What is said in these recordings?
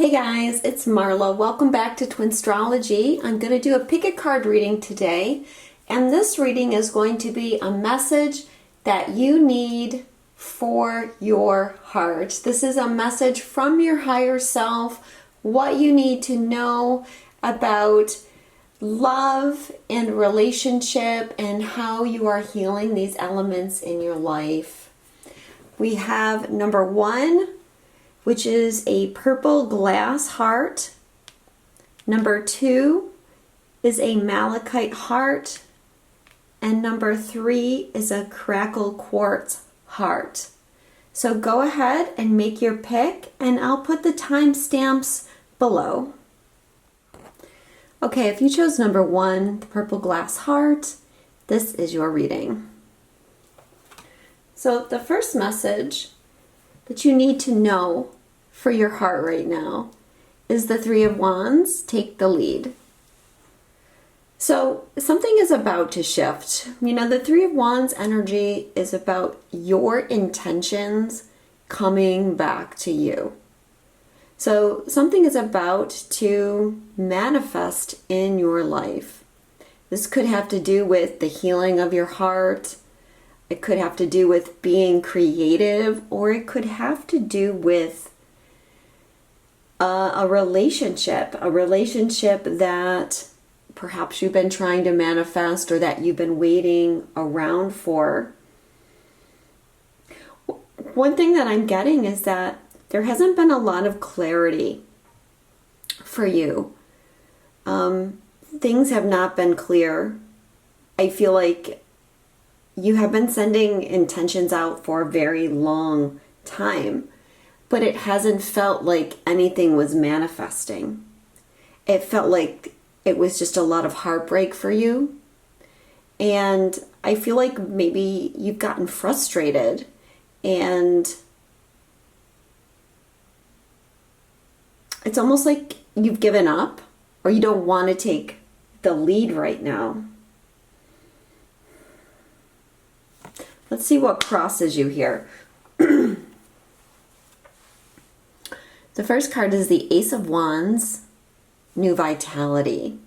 Hey guys, it's Marla. Welcome back to Twinstrology. I'm going to do a pick a card reading today, and this reading is going to be a message that you need for your heart. This is a message from your higher self, what you need to know about love and relationship and how you are healing these elements in your life. We have number 1, which is a purple glass heart. Number 2 is a Malachite heart. And number 3 is a Crackle Quartz heart. So go ahead and make your pick, and I'll put the timestamps below. Okay, if you chose number 1, the purple glass heart, this is your reading. So the first message that you need to know for your heart right now is the 3 of Wands, take the lead. So something is about to shift. You know, the 3 of Wands energy is about your intentions coming back to you. So something is about to manifest in your life. This could have to do with the healing of your heart. It could have to do with being creative, or it could have to do with a relationship that perhaps you've been trying to manifest or that you've been waiting around for. One thing that I'm getting is that there hasn't been a lot of clarity for you. Things have not been clear. I feel like you have been sending intentions out for a very long time, but it hasn't felt like anything was manifesting. It felt like it was just a lot of heartbreak for you. And I feel like maybe you've gotten frustrated and it's almost like you've given up, or you don't want to take the lead right now. Let's see what crosses you here. The first card is the Ace of Wands, new vitality.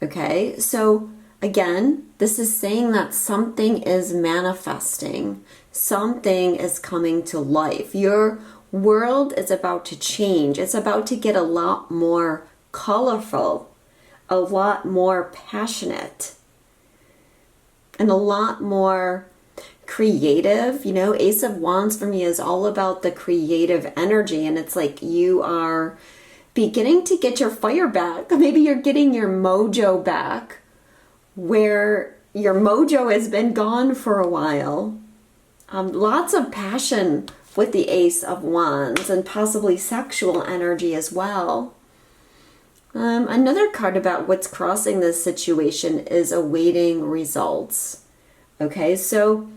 Okay, so again, this is saying that something is manifesting. Something is coming to life. Your world is about to change. It's about to get a lot more colorful, a lot more passionate, and a lot more creative. You know, Ace of Wands for me is all about the creative energy, and it's like you are beginning to get your fire back. Maybe you're getting your mojo back, where your mojo has been gone for a while. Lots of passion with the Ace of Wands, and possibly sexual energy as well. Another card about what's crossing this situation is awaiting results. Okay, so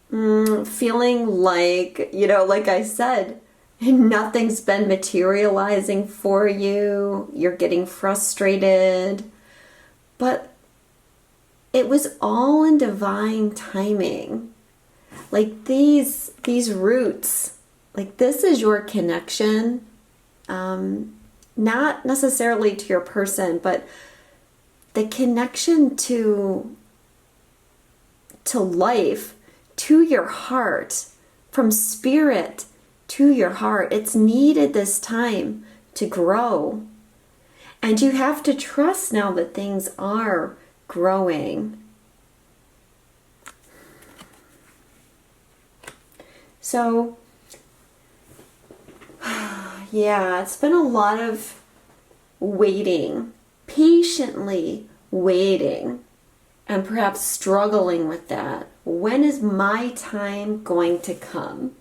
feeling like, you know, like I said, nothing's been materializing for you. You're getting frustrated, but it was all in divine timing. Like these roots, like this is your connection, not necessarily to your person, but the connection to life, to your heart, from spirit to your heart. It's needed this time to grow. And you have to trust now that things are growing. So, yeah, it's been a lot of waiting, patiently waiting, and perhaps struggling with that. When is my time going to come?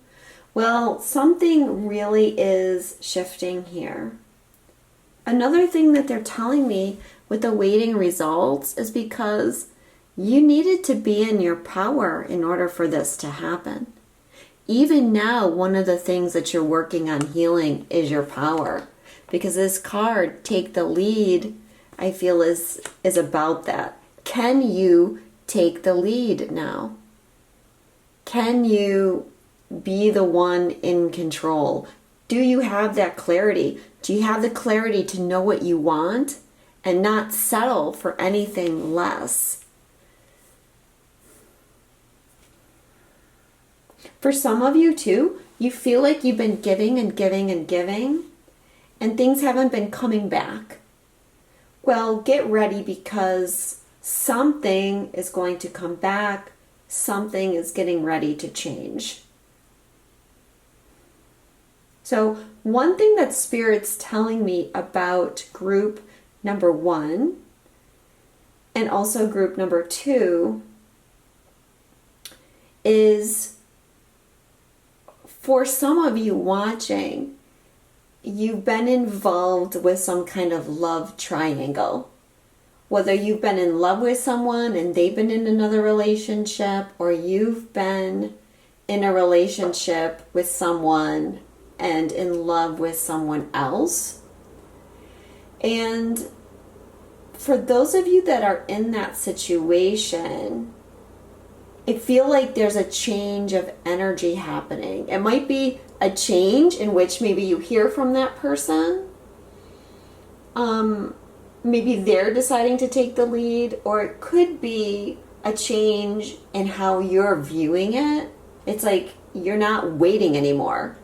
Well, something really is shifting here. Another thing that they're telling me with the waiting results is because you needed to be in your power in order for this to happen. Even now, one of the things that you're working on healing is your power. Because this card, take the lead, I feel is about that. Can you take the lead now? Can you be the one in control? Do you have that clarity? Do you have the clarity to know what you want and not settle for anything less? For some of you too, you feel like you've been giving and giving and giving, and things haven't been coming back. Well, get ready, because something is going to come back. Something is getting ready to change. So one thing that Spirit's telling me about group number 1 and also group number 2 is, for some of you watching, you've been involved with some kind of love triangle. Whether you've been in love with someone and they've been in another relationship, or you've been in a relationship with someone and in love with someone else. And for those of you that are in that situation, I feel like there's a change of energy happening. It might be a change in which maybe you hear from that person. Maybe they're deciding to take the lead, or it could be a change in how you're viewing it. It's like you're not waiting anymore.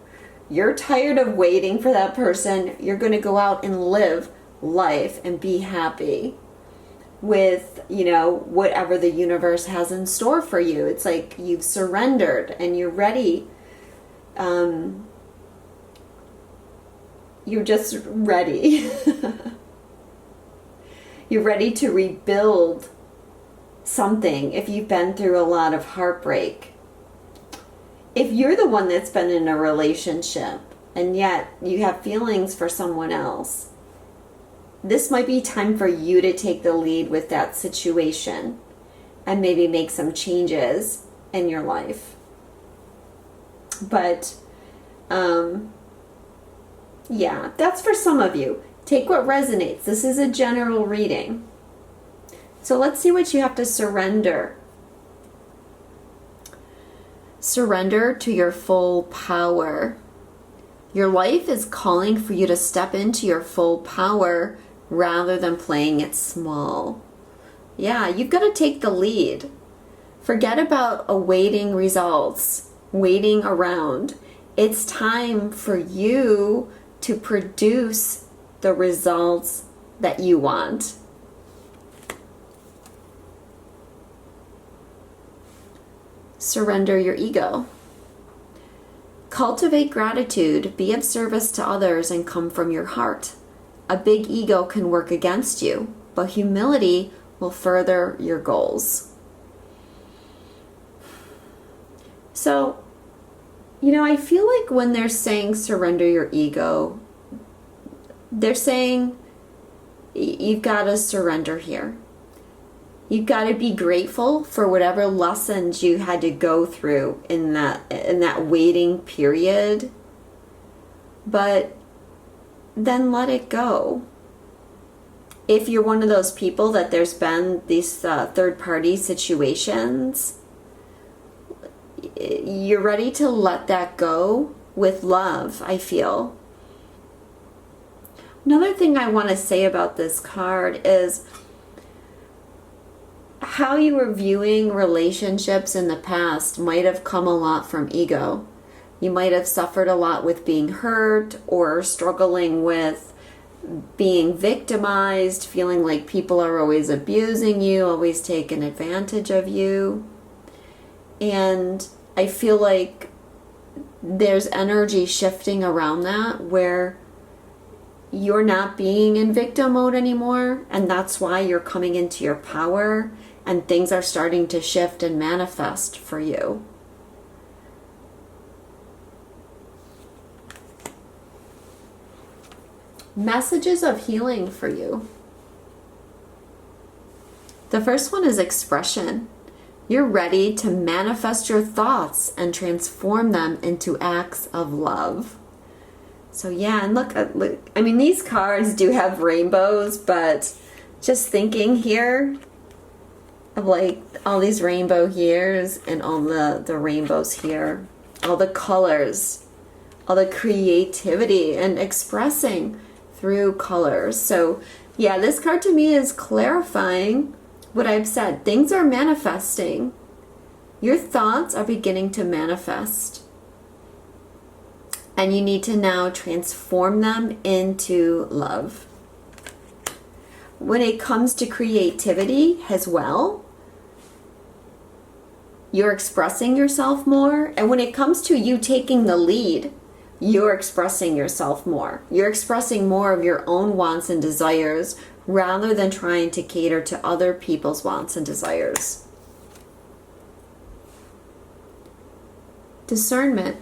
You're tired of waiting for that person. You're going to go out and live life and be happy with, whatever the universe has in store for you. It's like you've surrendered and you're ready. You're just ready. You're ready to rebuild something if you've been through a lot of heartbreak. If you're the one that's been in a relationship and yet you have feelings for someone else, this might be time for you to take the lead with that situation and maybe make some changes in your life. But, yeah, that's for some of you. Take what resonates. This is a general reading. So let's see what you have to surrender. Surrender to your full power. Your life is calling for you to step into your full power rather than playing it small. Yeah, you've got to take the lead. Forget about awaiting results, waiting around. It's time for you to produce the results that you want. Surrender your ego. Cultivate gratitude, be of service to others, and come from your heart. A big ego can work against you, but humility will further your goals. So, I feel like when they're saying surrender your ego, they're saying you've got to surrender here. You've got to be grateful for whatever lessons you had to go through in that waiting period. But then let it go. If you're one of those people that there's been these third-party situations, you're ready to let that go with love, I feel. Another thing I want to say about this card is how you were viewing relationships in the past might have come a lot from ego. You might have suffered a lot with being hurt or struggling with being victimized, feeling like people are always abusing you, always taking advantage of you. And I feel like there's energy shifting around that where you're not being in victim mode anymore, and that's why you're coming into your power and things are starting to shift and manifest for you. Messages of healing for you. The first one is expression. You're ready to manifest your thoughts and transform them into acts of love. So yeah, and look, I mean, these cards do have rainbows, but just thinking here of like all these rainbow here's and all the rainbows here, all the colors all the creativity and expressing through colors. So yeah, this card to me is clarifying what I've said. Things are manifesting. Your thoughts are beginning to manifest. And you need to now transform them into love. When it comes to creativity as well, you're expressing yourself more. And when it comes to you taking the lead, you're expressing yourself more. You're expressing more of your own wants and desires rather than trying to cater to other people's wants and desires. Discernment.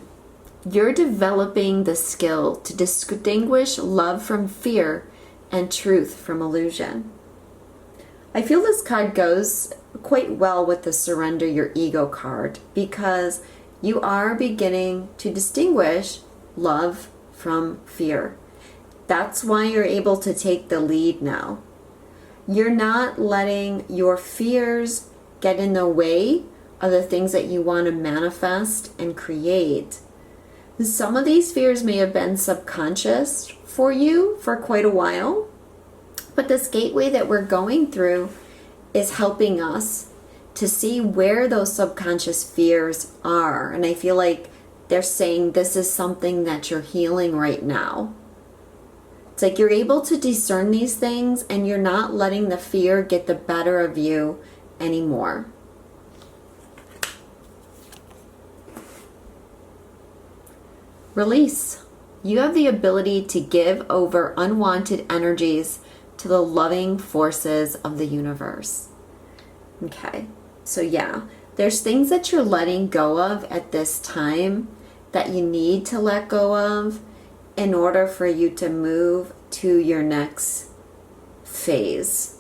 You're developing the skill to distinguish love from fear and truth from illusion. I feel this card goes quite well with the Surrender Your Ego card because you are beginning to distinguish love from fear. That's why you're able to take the lead now. You're not letting your fears get in the way of the things that you want to manifest and create. Some of these fears may have been subconscious for you for quite a while, but this gateway that we're going through is helping us to see where those subconscious fears are. And I feel like they're saying this is something that you're healing right now. It's like you're able to discern these things and you're not letting the fear get the better of you anymore. Release. You have the ability to give over unwanted energies to the loving forces of the universe. Okay, so yeah, there's things that you're letting go of at this time that you need to let go of in order for you to move to your next phase.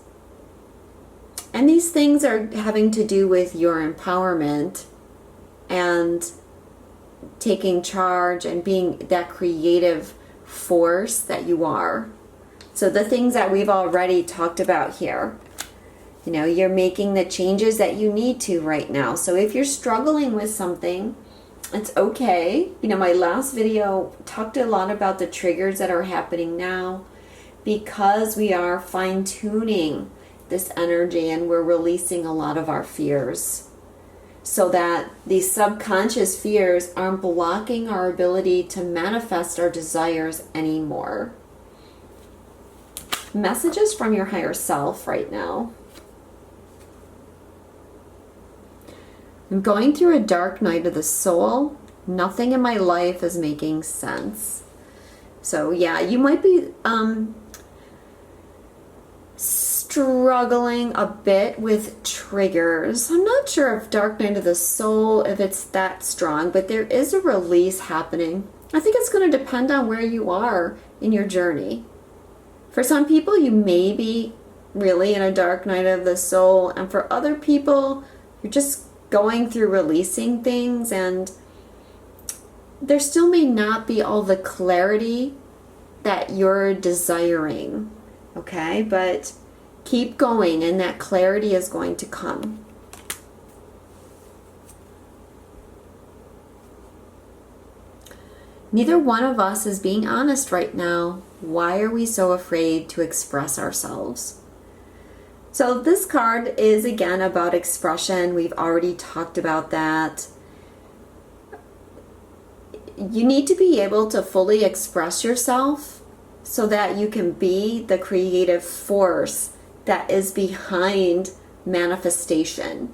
And these things are having to do with your empowerment and taking charge and being that creative force that you are. So the things that we've already talked about here, you know, you're making the changes that you need to right now. So if you're struggling with something, it's okay. You know, my last video talked a lot about the triggers that are happening now because we are fine-tuning this energy and we're releasing a lot of our fears so that these subconscious fears aren't blocking our ability to manifest our desires anymore. Messages from your higher self right now. I'm going through a dark night of the soul. Nothing in my life is making sense. So yeah, you might be struggling a bit with triggers. I'm not sure if dark night of the soul, if it's that strong, but there is a release happening. I think it's going to depend on where you are in your journey. For some people, you may be really in a dark night of the soul, and for other people, you're just going through releasing things, and there still may not be all the clarity that you're desiring, okay? But keep going, and that clarity is going to come. Neither one of us is being honest right now. Why are we so afraid to express ourselves? So this card is again about expression. We've already talked about that. You need to be able to fully express yourself so that you can be the creative force that is behind manifestation.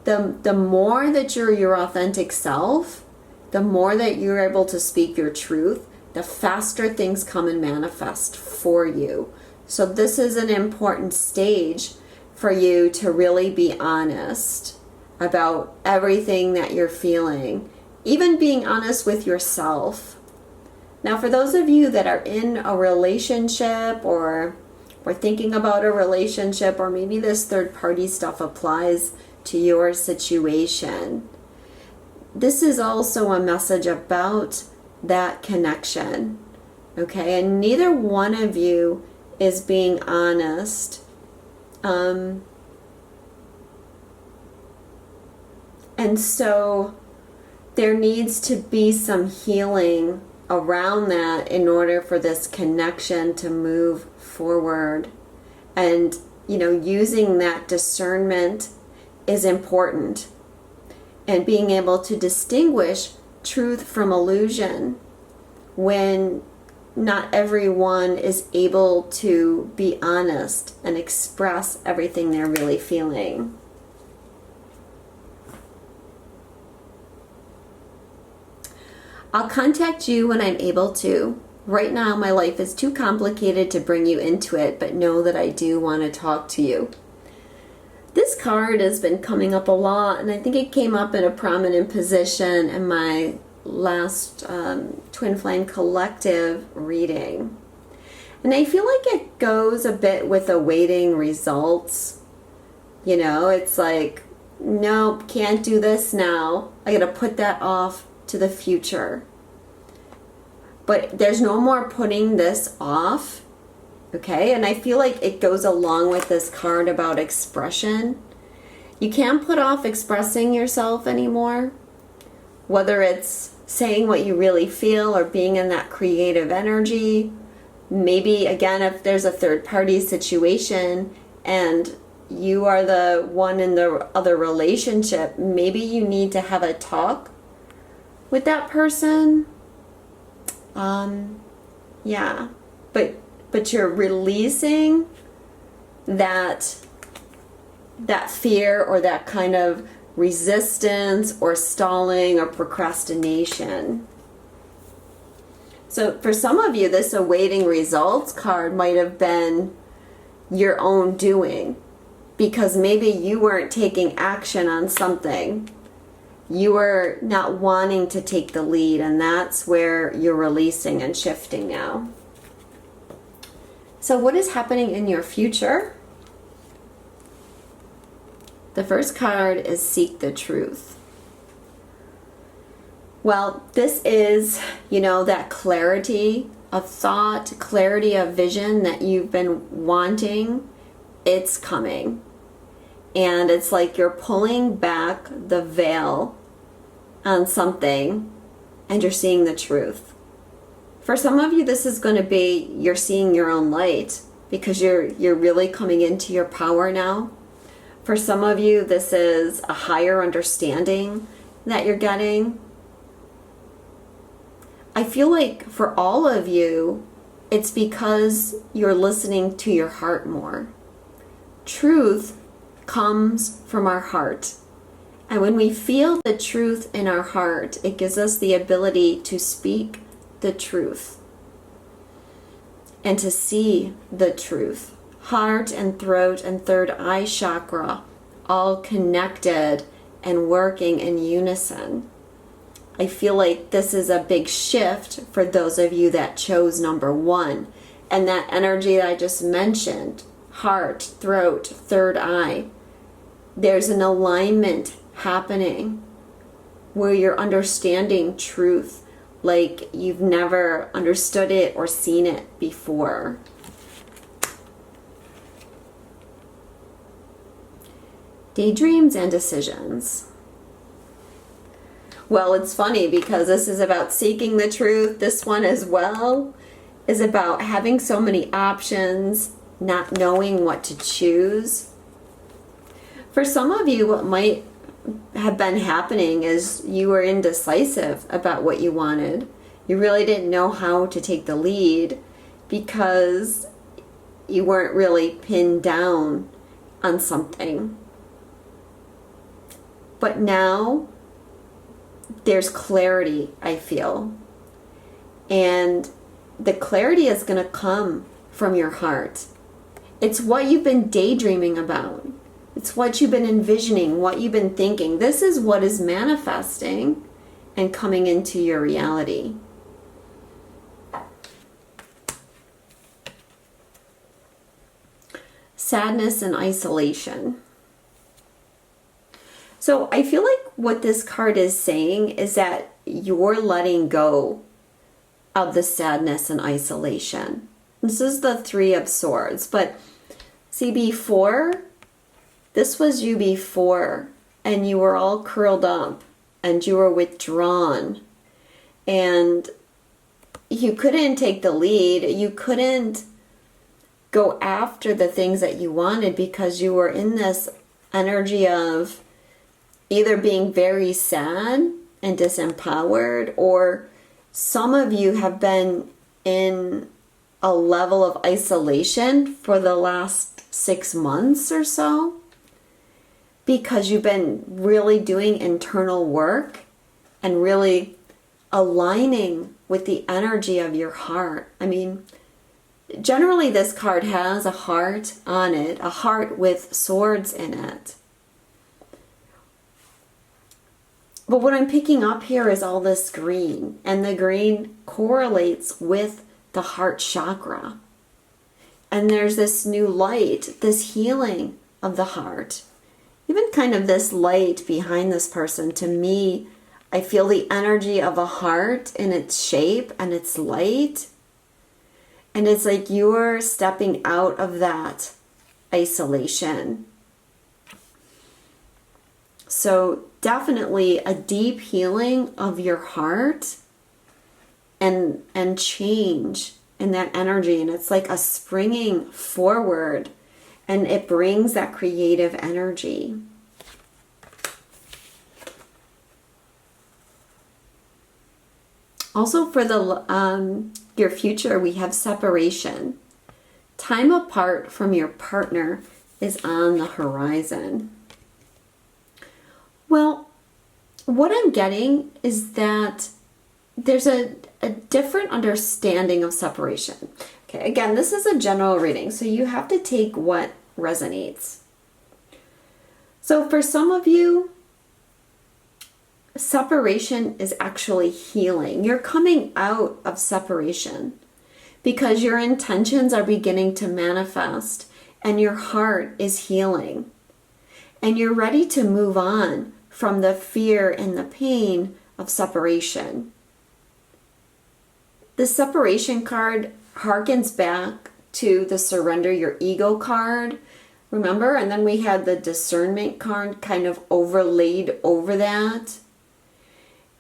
The more that you're your authentic self, the more that you're able to speak your truth, the faster things come and manifest for you. So this is an important stage for you to really be honest about everything that you're feeling, even being honest with yourself. Now, for those of you that are in a relationship or thinking about a relationship, or maybe this third party stuff applies to your situation, this is also a message about that connection, okay? And neither one of you is being honest. And so there needs to be some healing around that in order for this connection to move forward. And, using that discernment is important. And being able to distinguish truth from illusion when not everyone is able to be honest and express everything they're really feeling. I'll contact you when I'm able to. Right now, my life is too complicated to bring you into it, but know that I do want to talk to you. This card has been coming up a lot, and I think it came up in a prominent position in my last Twin Flame Collective reading. And I feel like it goes a bit with awaiting results. It's like, nope, can't do this now. I gotta put that off to the future. But there's no more putting this off, okay? And I feel like it goes along with this card about expression. You can't put off expressing yourself anymore, whether it's saying what you really feel or being in that creative energy. Maybe, again, if there's a third-party situation and you are the one in the other relationship, maybe you need to have a talk with that person. Yeah, but you're releasing that fear or that kind of resistance or stalling or procrastination. So for some of you, this awaiting results card might have been your own doing, because maybe you weren't taking action on something. You were not wanting to take the lead, and that's where you're releasing and shifting now. So what is happening in your future? The first card is Seek the Truth. Well, this is, that clarity of thought, clarity of vision that you've been wanting. It's coming. And it's like you're pulling back the veil on something and you're seeing the truth. For some of you, this is going to be you're seeing your own light because you're really coming into your power now. For some of you, this is a higher understanding that you're getting. I feel like for all of you, it's because you're listening to your heart more. Truth comes from our heart. And when we feel the truth in our heart, it gives us the ability to speak the truth and to see the truth. Heart and throat and third eye chakra all connected and working in unison. I feel like this is a big shift for those of you that chose number 1. And that energy that I just mentioned, heart, throat, third eye, there's an alignment happening where you're understanding truth like you've never understood it or seen it before. Daydreams and decisions. Well, it's funny because this is about seeking the truth. This one as well is about having so many options, not knowing what to choose. For some of you, what might have been happening is you were indecisive about what you wanted. You really didn't know how to take the lead because you weren't really pinned down on something. But now there's clarity, I feel. And the clarity is going to come from your heart. It's what you've been daydreaming about. It's what you've been envisioning, what you've been thinking. This is what is manifesting and coming into your reality. Sadness and isolation. So I feel like what this card is saying is that you're letting go of the sadness and isolation. This is the 3 of Swords, but see, before, this was you before, and you were all curled up and you were withdrawn, and you couldn't take the lead. You couldn't go after the things that you wanted because you were in this energy of either being very sad and disempowered, or some of you have been in a level of isolation for the last 6 months or so because you've been really doing internal work and really aligning with the energy of your heart. I mean, generally this card has a heart on it, a heart with swords in it. But what I'm picking up here is all this green, and the green correlates with the heart chakra. And there's this new light, this healing of the heart. Even kind of this light behind this person, to me, I feel the energy of a heart in its shape and its light. And it's like you're stepping out of that isolation. So definitely a deep healing of your heart and change in that energy. And it's like a springing forward, and it brings that creative energy. Also for the your future, we have separation. Time apart from your partner is on the horizon. Well, what I'm getting is that there's a different understanding of separation. Okay, again, this is a general reading, so you have to take what resonates. So for some of you, separation is actually healing. You're coming out of separation because your intentions are beginning to manifest and your heart is healing. And you're ready to move on from the fear and the pain of separation. The separation card harkens back to the surrender your ego card. Remember? And then we had the discernment card kind of overlaid over that.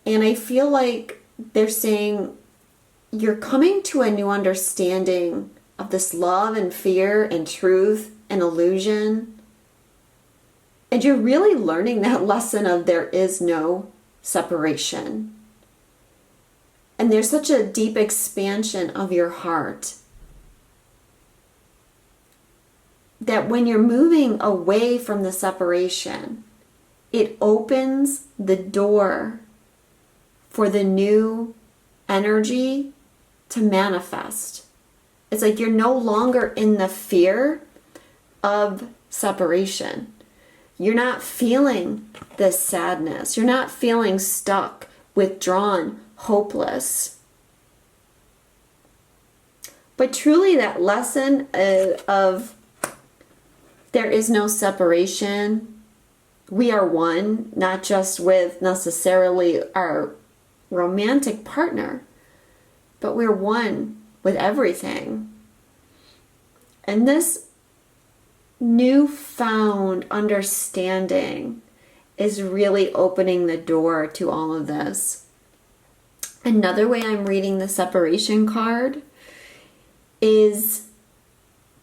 And I feel like they're saying you're coming to a new understanding of this love and fear and truth and illusion. And you're really learning that lesson of there is no separation. And there's such a deep expansion of your heart that when you're moving away from the separation, it opens the door for the new energy to manifest. It's like you're no longer in the fear of separation. You're not feeling this sadness. You're not feeling stuck, withdrawn, hopeless. But truly that lesson of there is no separation. We are one, not just with necessarily our romantic partner, but we're one with everything. And this newfound understanding is really opening the door to all of this. Another way I'm reading the separation card is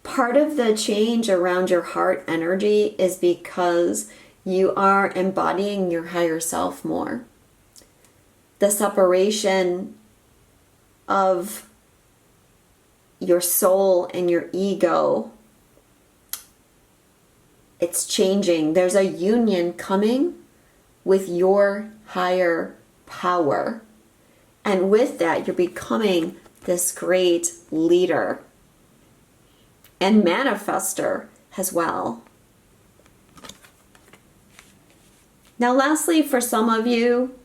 part of the change around your heart energy is because you are embodying your higher self more. The separation of your soul and your ego, it's changing. There's a union coming with your higher power. And with that, you're becoming this great leader and manifester as well. Now, lastly, for some of you,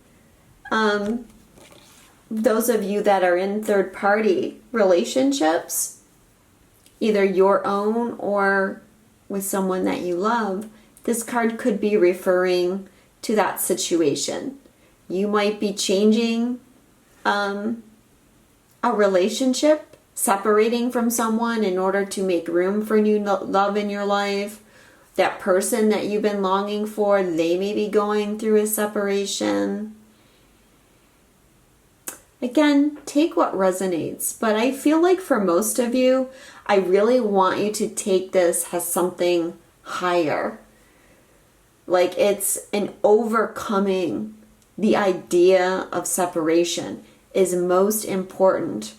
those of you that are in third-party relationships, either your own or with someone that you love, this card could be referring to that situation. You might be changing a relationship, separating from someone in order to make room for new love in your life. That person that you've been longing for, they may be going through a separation. Again, take what resonates. But I feel like for most of you, I really want you to take this as something higher. Like it's an overcoming the idea of separation is most important,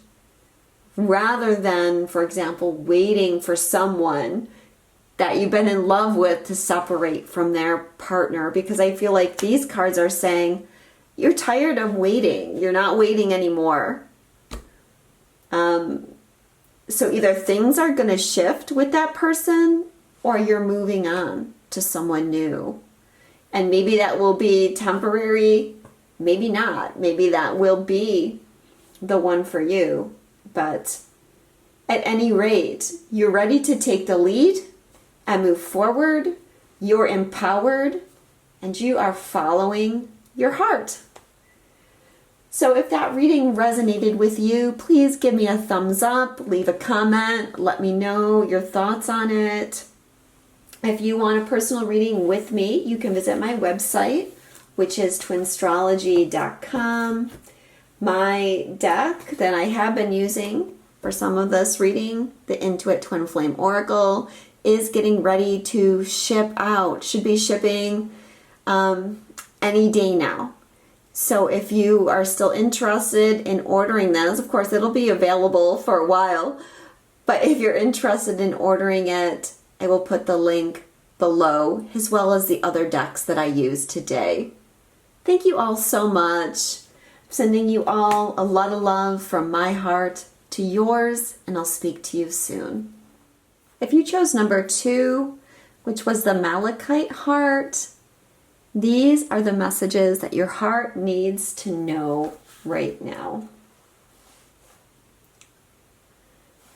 rather than, for example, waiting for someone that you've been in love with to separate from their partner. Because I feel like these cards are saying you're tired of waiting. You're not waiting anymore. So either things are going to shift with that person, or you're moving on to someone new. And maybe that will be temporary, maybe not. Maybe that will be the one for you. But at any rate, you're ready to take the lead and move forward. You're empowered and you are following your heart. So if that reading resonated with you, please give me a thumbs up, leave a comment, let me know your thoughts on it. If you want a personal reading with me, you can visit my website, which is twinstrology.com. My deck that I have been using for some of this reading, the Intuit Twin Flame Oracle, is getting ready to ship out. Should be shipping any day now. So if you are still interested in ordering this, of course it'll be available for a while, but if you're interested in ordering it, I will put the link below, as well as the other decks that I used today. Thank you all so much. I'm sending you all a lot of love from my heart to yours, and I'll speak to you soon. If you chose number 2, which was the Malachite Heart, these are the messages that your heart needs to know right now.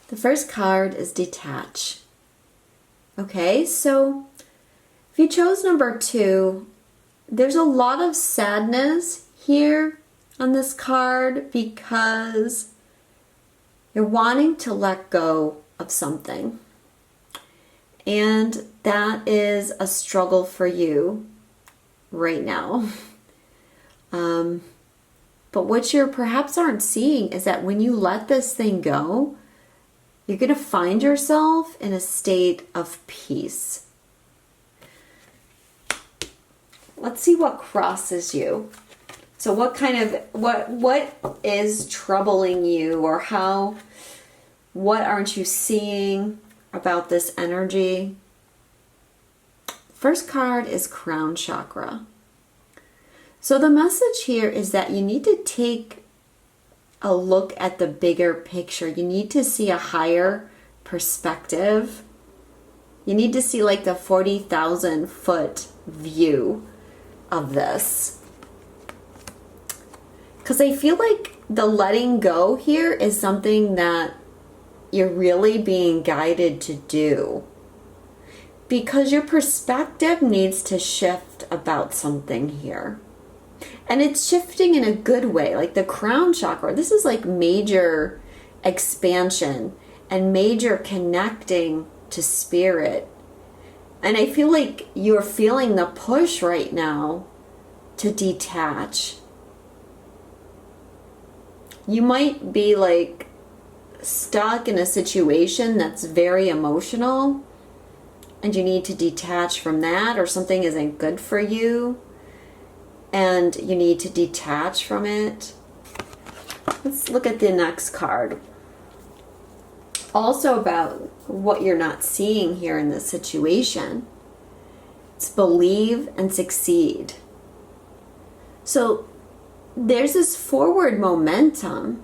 The first card is Detach. Okay, so if you chose number 2, there's a lot of sadness here on this card because you're wanting to let go of something. And that is a struggle for you right now. But what you perhaps aren't seeing is that when you let this thing go, you're going to find yourself in a state of peace. Let's see what crosses you. So what is troubling you, or what aren't you seeing about this energy? First card is Crown Chakra. So the message here is that you need to take a look at the bigger picture. You need to see a higher perspective. You need to see like the 40,000 foot view of this. Because I feel like the letting go here is something that you're really being guided to do. Because your perspective needs to shift about something here. And it's shifting in a good way. Like the crown chakra, this is like major expansion and major connecting to spirit. And I feel like you're feeling the push right now to detach. You might be like stuck in a situation that's very emotional and you need to detach from that, or something isn't good for you and you need to detach from it. Let's look at the next card. Also about what you're not seeing here in this situation. It's believe and succeed. So there's this forward momentum.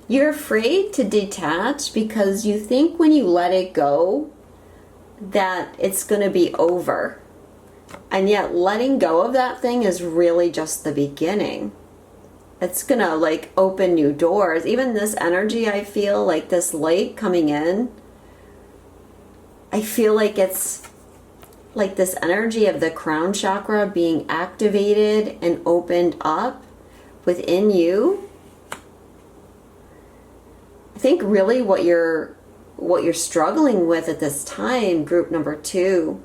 You're afraid to detach because you think when you let it go that it's going to be over. And yet letting go of that thing is really just the beginning. It's going to like open new doors. Even this energy, I feel like this light coming in, I feel like it's like this energy of the crown chakra being activated and opened up within you. I think really what you're struggling with at this time, group number 2,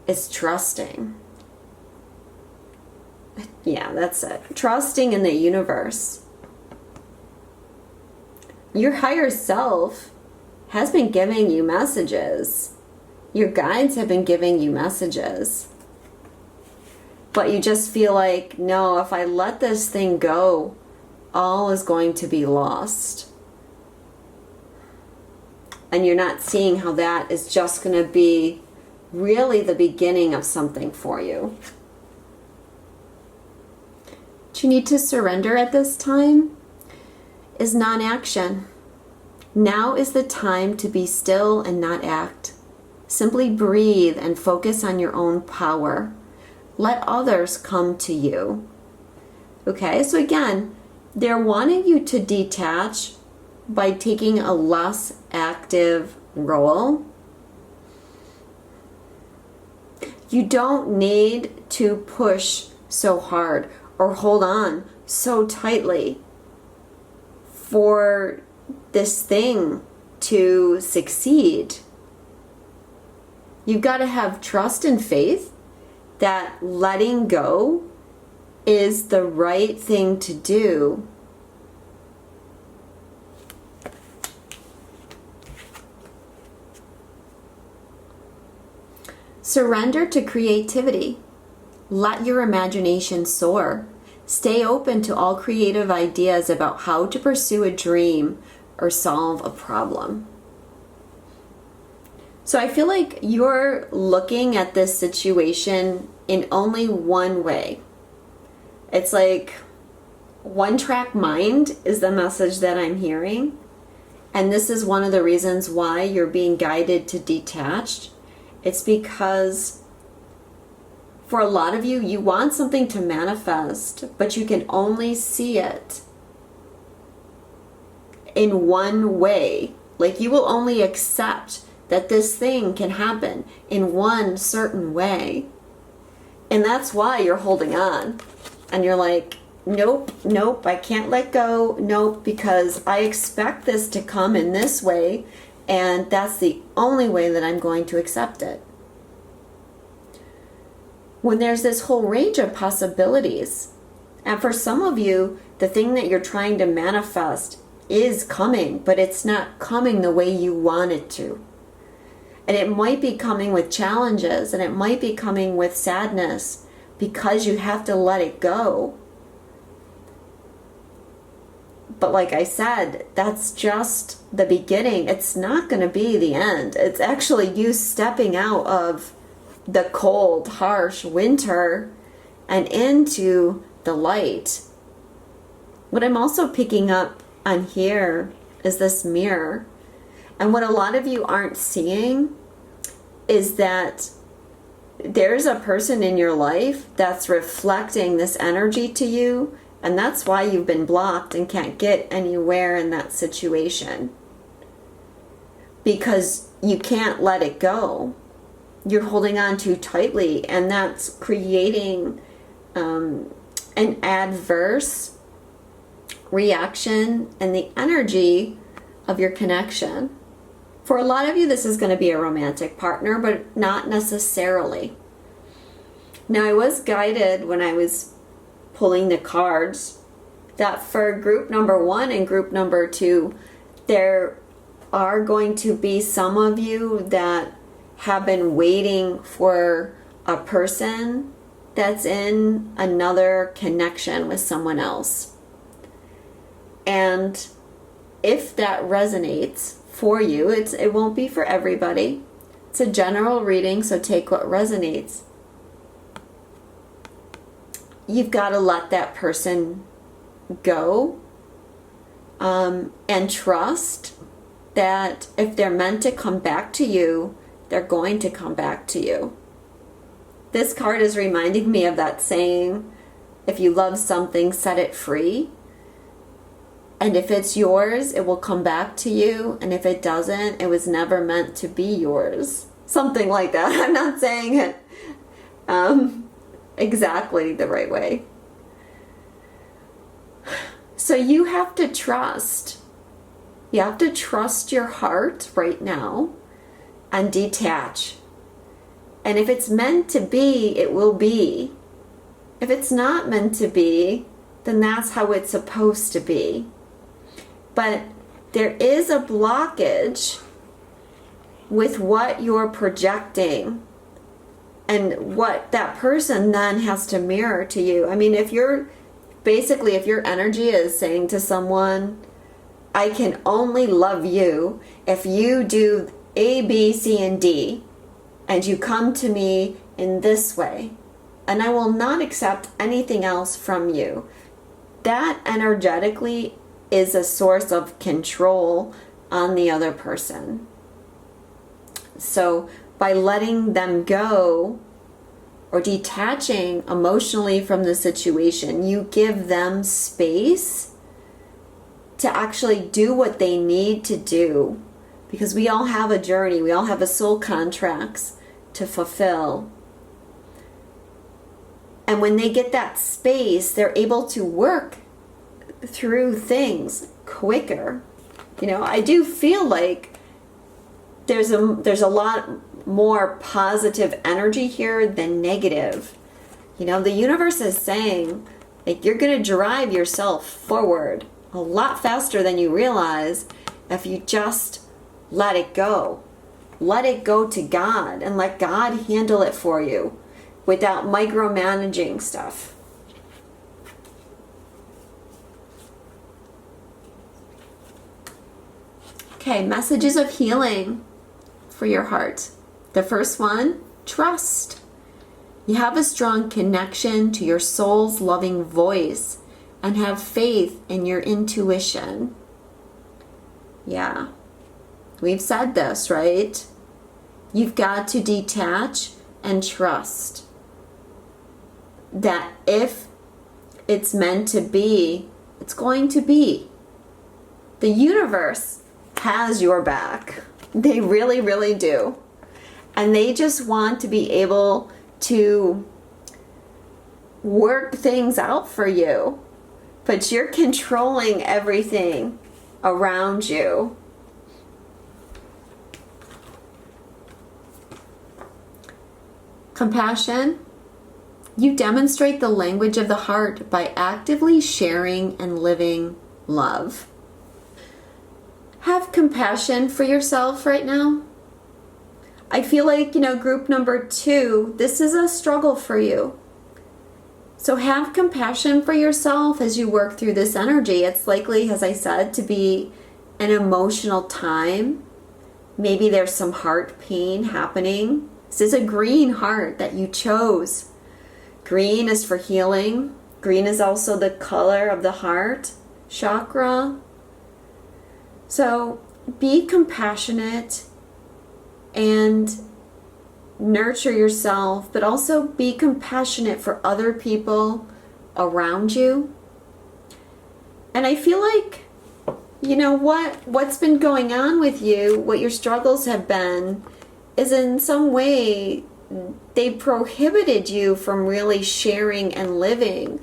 is trusting. Yeah, that's it. Trusting in the universe. Your higher self has been giving you messages. Your guides have been giving you messages. But you just feel like, no, if I let this thing go, all is going to be lost. And you're not seeing how that is just going to be really the beginning of something for you. What you need to surrender at this time is non-action. Now is the time to be still and not act. Simply breathe and focus on your own power. Let others come to you. Okay, so again, they're wanting you to detach by taking a less active role. You don't need to push so hard or hold on so tightly for this thing to succeed. You've got to have trust and faith that letting go is the right thing to do. Surrender to creativity. Let your imagination soar. Stay open to all creative ideas about how to pursue a dream or solve a problem. So I feel like you're looking at this situation in only one way. It's like one-track mind is the message that I'm hearing. And this is one of the reasons why you're being guided to detach. It's because for a lot of you, you want something to manifest, but you can only see it in one way. Like you will only accept that this thing can happen in one certain way. And that's why you're holding on. And you're like, nope, I can't let go. Nope, because I expect this to come in this way. And that's the only way that I'm going to accept it. When there's this whole range of possibilities. And for some of you, the thing that you're trying to manifest is coming, but it's not coming the way you want it to. And it might be coming with challenges, and it might be coming with sadness because you have to let it go. But like I said, that's just the beginning. It's not going to be the end. It's actually you stepping out of the cold, harsh winter and into the light. What I'm also picking up on here is this mirror. And what a lot of you aren't seeing is that there's a person in your life that's reflecting this energy to you, and that's why you've been blocked and can't get anywhere in that situation. Because you can't let it go. You're holding on too tightly, and that's creating an adverse reaction in the energy of your connection. For a lot of you, this is going to be a romantic partner, but not necessarily. Now, I was guided when I was pulling the cards that for group number 1 and group number 2, there are going to be some of you that have been waiting for a person that's in another connection with someone else. And if that resonates for you, it won't be for everybody. It's a general reading, so take what resonates. You've got to let that person go, and trust that if they're meant to come back to you, they're going to come back to you. This card is reminding me of that saying, if you love something, set it free. And if it's yours, it will come back to you. And if it doesn't, it was never meant to be yours. Something like that. I'm not saying it exactly the right way. So you have to trust. You have to trust your heart right now and detach. And if it's meant to be, it will be. If it's not meant to be, then that's how it's supposed to be. But there is a blockage with what you're projecting and what that person then has to mirror to you. I mean, if your energy is saying to someone, I can only love you if you do A, B, C, and D, and you come to me in this way, and I will not accept anything else from you. That energetically is a source of control on the other person. So by letting them go or detaching emotionally from the situation, you give them space to actually do what they need to do. Because we all have a journey, we all have a soul contracts to fulfill. And when they get that space, they're able to work through things quicker. You know, I do feel like there's a lot more positive energy here than negative. You know, the universe is saying, like, you're going to drive yourself forward a lot faster than you realize if you just let it go. Let it go to God and let God handle it for you without micromanaging stuff. Okay, messages of healing for your heart. The first one, trust. You have a strong connection to your soul's loving voice and have faith in your intuition. Yeah, we've said this, right? You've got to detach and trust that if it's meant to be, it's going to be. The universe has your back. They really, really do. And they just want to be able to work things out for you. But you're controlling everything around you. Compassion. You demonstrate the language of the heart by actively sharing and living love. Have compassion for yourself right now. I feel like, group number 2, this is a struggle for you. So have compassion for yourself as you work through this energy. It's likely, as I said, to be an emotional time. Maybe there's some heart pain happening. This is a green heart that you chose. Green is for healing. Green is also the color of the heart chakra. So be compassionate and nurture yourself, but also be compassionate for other people around you. And I feel like, what's been going on with you, what your struggles have been, is in some way they prohibited you from really sharing and living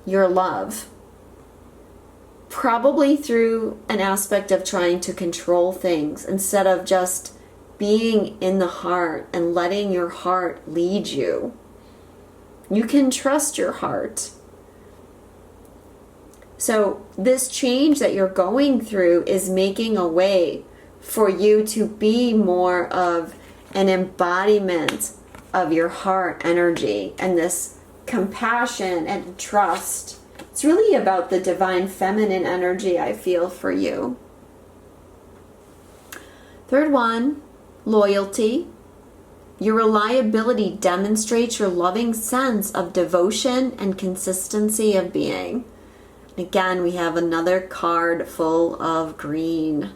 your love. Probably through an aspect of trying to control things instead of just being in the heart and letting your heart lead you. You can trust your heart. So this change that you're going through is making a way for you to be more of an embodiment of your heart energy and this compassion and trust. It's really about the divine feminine energy I feel for you. Third one, loyalty. Your reliability demonstrates your loving sense of devotion and consistency of being. Again, we have another card full of green.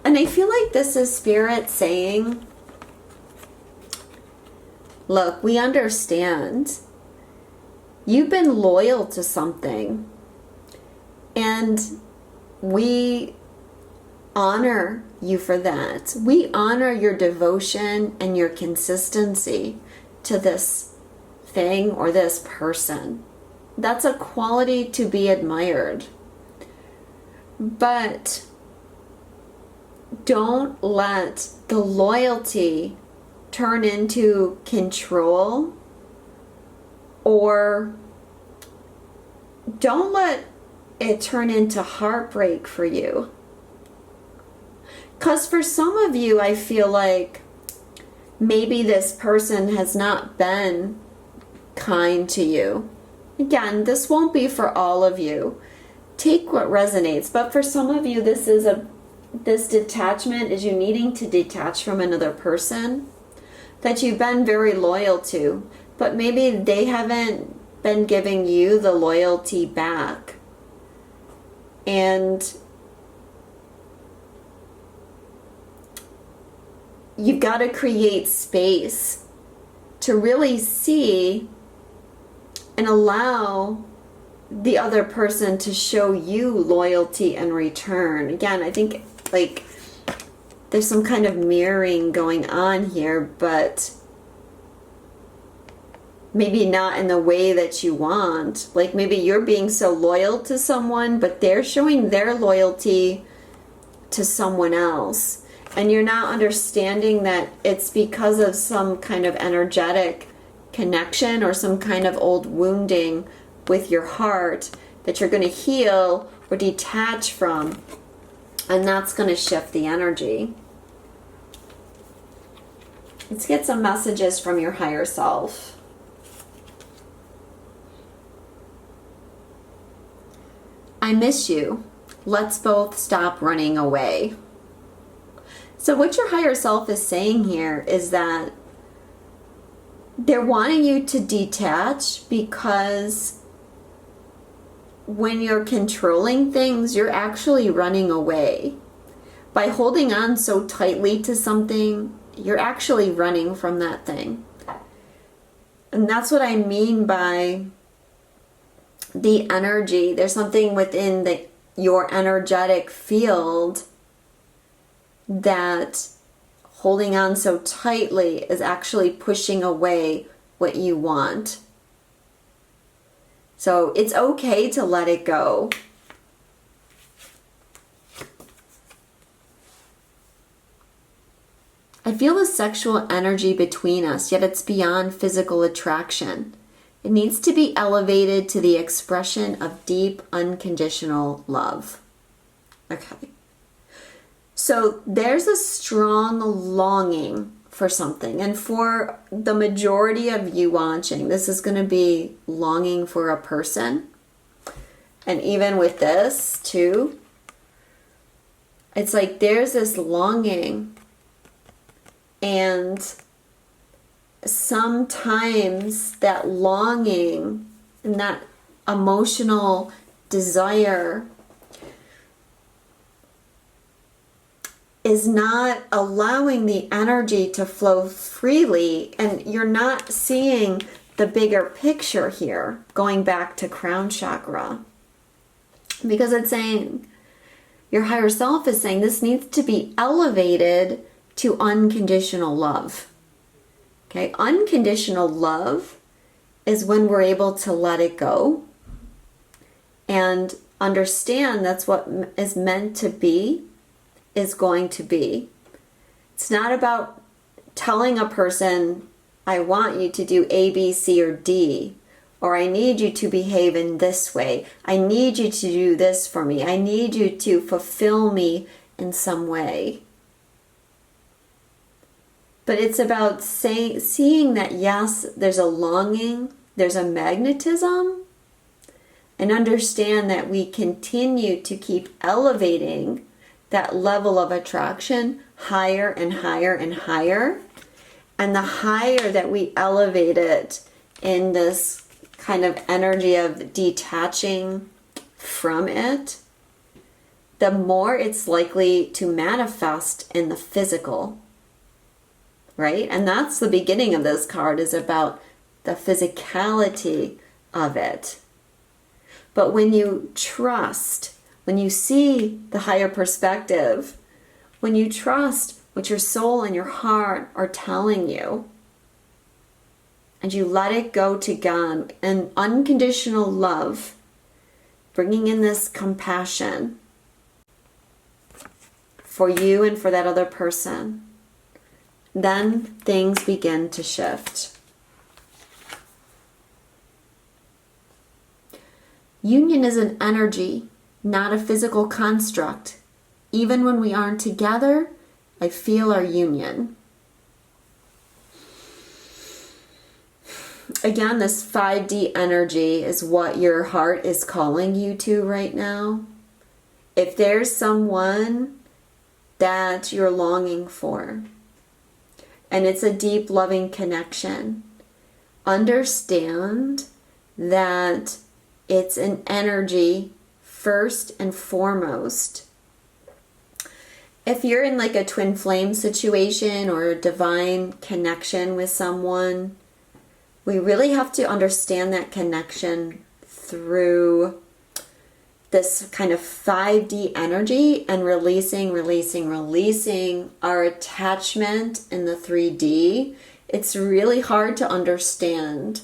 And I feel like this is Spirit saying, look, we understand. You've been loyal to something. And we honor you for that. We honor your devotion and your consistency to this thing or this person. That's a quality to be admired. But don't let the loyalty turn into control Or don't let it turn into heartbreak for you. Because for some of you, I feel like maybe this person has not been kind to you. Again, this won't be for all of you. Take what resonates. But for some of you, this detachment is you needing to detach from another person that you've been very loyal to. But maybe they haven't been giving you the loyalty back. And you've got to create space to really see and allow the other person to show you loyalty in return. Again, I think like there's some kind of mirroring going on here, but maybe not in the way that you want. Like maybe you're being so loyal to someone, but they're showing their loyalty to someone else. And you're not understanding that it's because of some kind of energetic connection or some kind of old wounding with your heart that you're going to heal or detach from. And that's going to shift the energy. Let's get some messages from your higher self. I miss you. Let's both stop running away. So what your higher self is saying here is that they're wanting you to detach because when you're controlling things, you're actually running away. By holding on so tightly to something, you're actually running from that thing. And that's what I mean by the energy. There's something within your energetic field that holding on so tightly is actually pushing away what you want. So it's okay to let it go. I feel a sexual energy between us, yet it's beyond physical attraction. It needs to be elevated to the expression of deep, unconditional love. Okay. So there's a strong longing for something. And for the majority of you watching, this is going to be longing for a person. And even with this too, it's like there's this longing. And sometimes that longing and that emotional desire is not allowing the energy to flow freely, and you're not seeing the bigger picture here, going back to crown chakra. Because it's saying, your higher self is saying this needs to be elevated to unconditional love. Okay, unconditional love is when we're able to let it go and understand that's what is meant to be is going to be. It's not about telling a person, I want you to do A, B, C, or D, or I need you to behave in this way. I need you to do this for me. I need you to fulfill me in some way. But it's about seeing that yes, there's a longing, there's a magnetism, and understand that we continue to keep elevating that level of attraction higher and higher and higher. And the higher that we elevate it in this kind of energy of detaching from it, the more it's likely to manifest in the physical. Right? And that's the beginning of this card, is about the physicality of it. But when you trust, when you see the higher perspective, when you trust what your soul and your heart are telling you, and you let it go to God and unconditional love, bringing in this compassion for you and for that other person, then things begin to shift. Union is an energy, not a physical construct. Even when we aren't together, I feel our union. Again, this 5D energy is what your heart is calling you to right now. If there's someone that you're longing for, and it's a deep, loving connection, understand that it's an energy first and foremost. If you're in like a twin flame situation or a divine connection with someone, we really have to understand that connection through this kind of 5D energy and releasing our attachment in the 3D. It's really hard to understand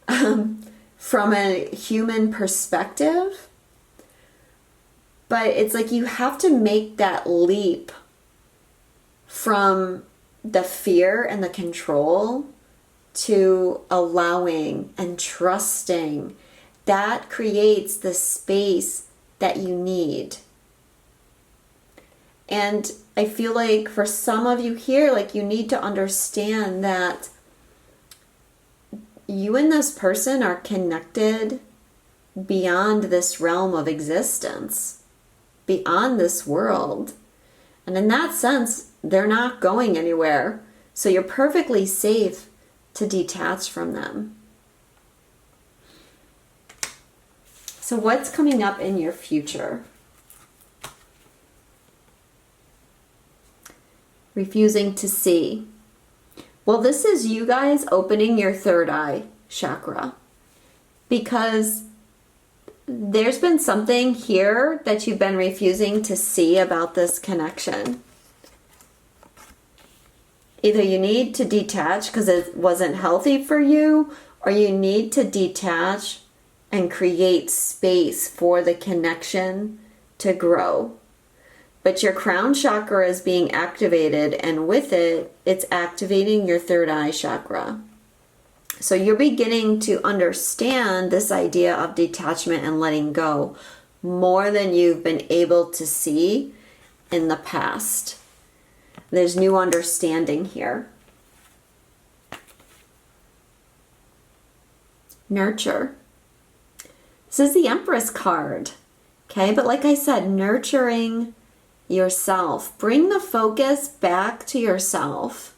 from a human perspective, but it's like you have to make that leap from the fear and the control to allowing and trusting. That creates the space that you need. And I feel like for some of you here, like you need to understand that you and this person are connected beyond this realm of existence, beyond this world. And in that sense, they're not going anywhere. So you're perfectly safe to detach from them. So what's coming up in your future? Refusing to see. Well, this is you guys opening your third eye chakra, because there's been something here that you've been refusing to see about this connection. Either you need to detach because it wasn't healthy for you, or you need to detach and create space for the connection to grow. But your crown chakra is being activated, and with it, it's activating your third eye chakra. So you're beginning to understand this idea of detachment and letting go more than you've been able to see in the past. There's new understanding here. Nurture. This is the Empress card. Okay, but like I said, nurturing yourself. Bring the focus back to yourself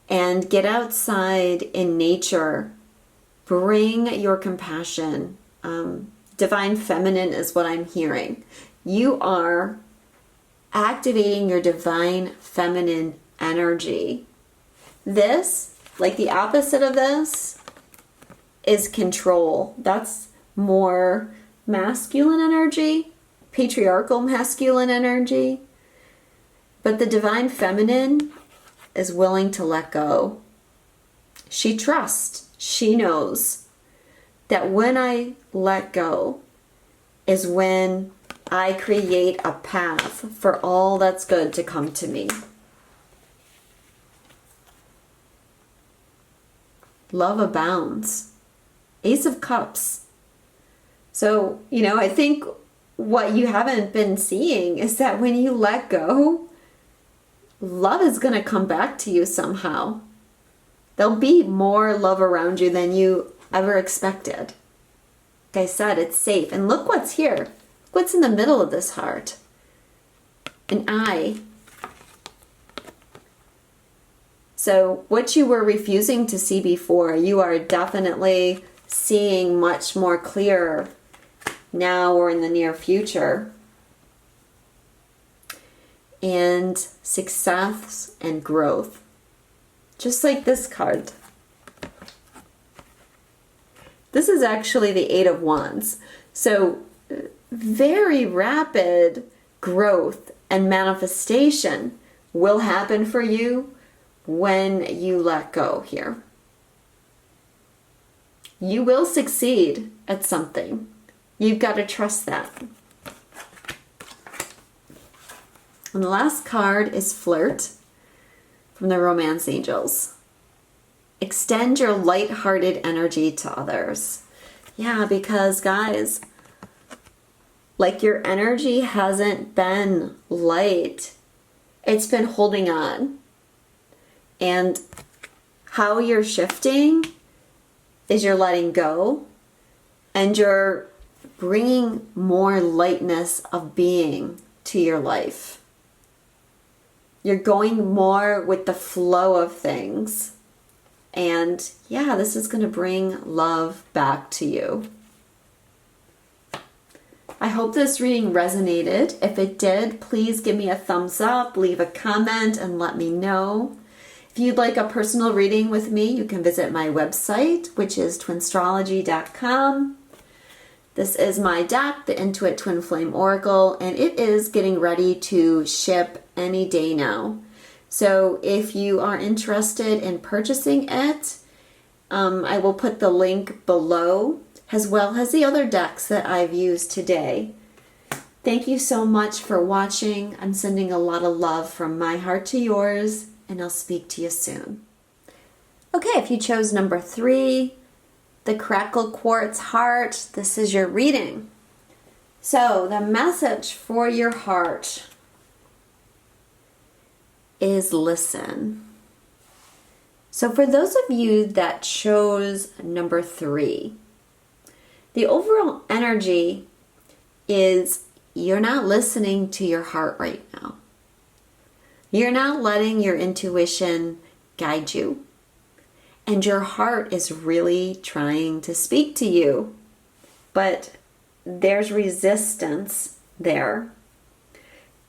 and get outside in nature. Bring your compassion. Divine feminine is what I'm hearing. You are activating your divine feminine energy. This, like the opposite of this, is control. That's more masculine energy, patriarchal masculine energy. But the divine feminine is willing to let go. She trusts. She knows that when I let go is when I create a path for all that's good to come to me. Love abounds. Ace of Cups. So, I think what you haven't been seeing is that when you let go, love is going to come back to you somehow. There'll be more love around you than you ever expected. Like I said, it's safe. And look what's here. What's in the middle of this heart? An eye. So what you were refusing to see before, you are definitely seeing much more clear now or in the near future. And success and growth. Just like this card. This is actually the Eight of Wands. So very rapid growth and manifestation will happen for you when you let go here. You will succeed at something. You've got to trust that. And the last card is Flirt from the Romance Angels. Extend your light-hearted energy to others. Yeah, because guys, like your energy hasn't been light. It's been holding on. And how you're shifting is you're letting go and you're bringing more lightness of being to your life. You're going more with the flow of things. And yeah, this is going to bring love back to you. I hope this reading resonated. If it did, please give me a thumbs up, leave a comment, and let me know. If you'd like a personal reading with me, you can visit my website, which is twinstrology.com. This is my deck, the Intuit Twin Flame Oracle, and it is getting ready to ship any day now. So if you are interested in purchasing it, I will put the link below, as well as the other decks that I've used today. Thank you so much for watching. I'm sending a lot of love from my heart to yours, and I'll speak to you soon. Okay, if you chose number 3, the Crackle Quartz Heart, this is your reading. So the message for your heart is listen. So for those of you that chose number 3, the overall energy is you're not listening to your heart right now. You're not letting your intuition guide you. And your heart is really trying to speak to you. But there's resistance there.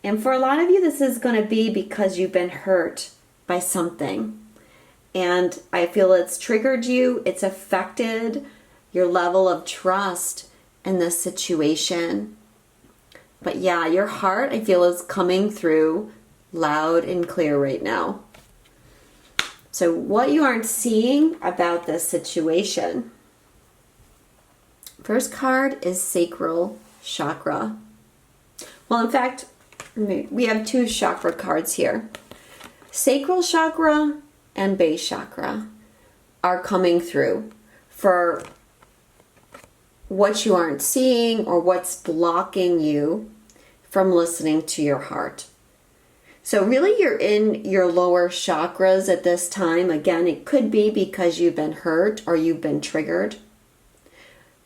And for a lot of you, this is going to be because you've been hurt by something. And I feel it's triggered you. It's affected your level of trust in this situation. But yeah, your heart, I feel, is coming through loud and clear right now. So what you aren't seeing about this situation. First card is Sacral Chakra. Well, in fact, we have 2 chakra cards here. Sacral Chakra and Base Chakra are coming through for what you aren't seeing or what's blocking you from listening to your heart. So really you're in your lower chakras at this time. Again, it could be because you've been hurt or you've been triggered.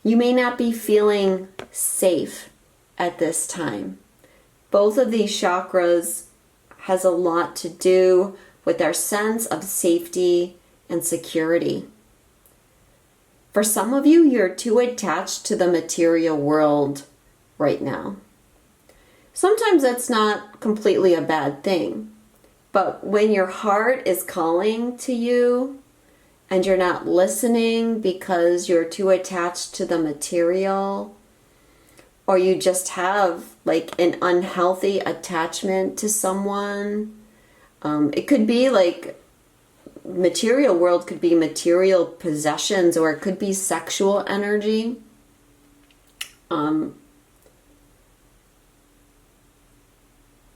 You may not be feeling safe at this time. Both of these chakras has a lot to do with our sense of safety and security. For some of you, you're too attached to the material world right now. Sometimes that's not completely a bad thing, but when your heart is calling to you and you're not listening because you're too attached to the material, or you just have like an unhealthy attachment to someone, it could be like material world, could be material possessions, or it could be sexual energy.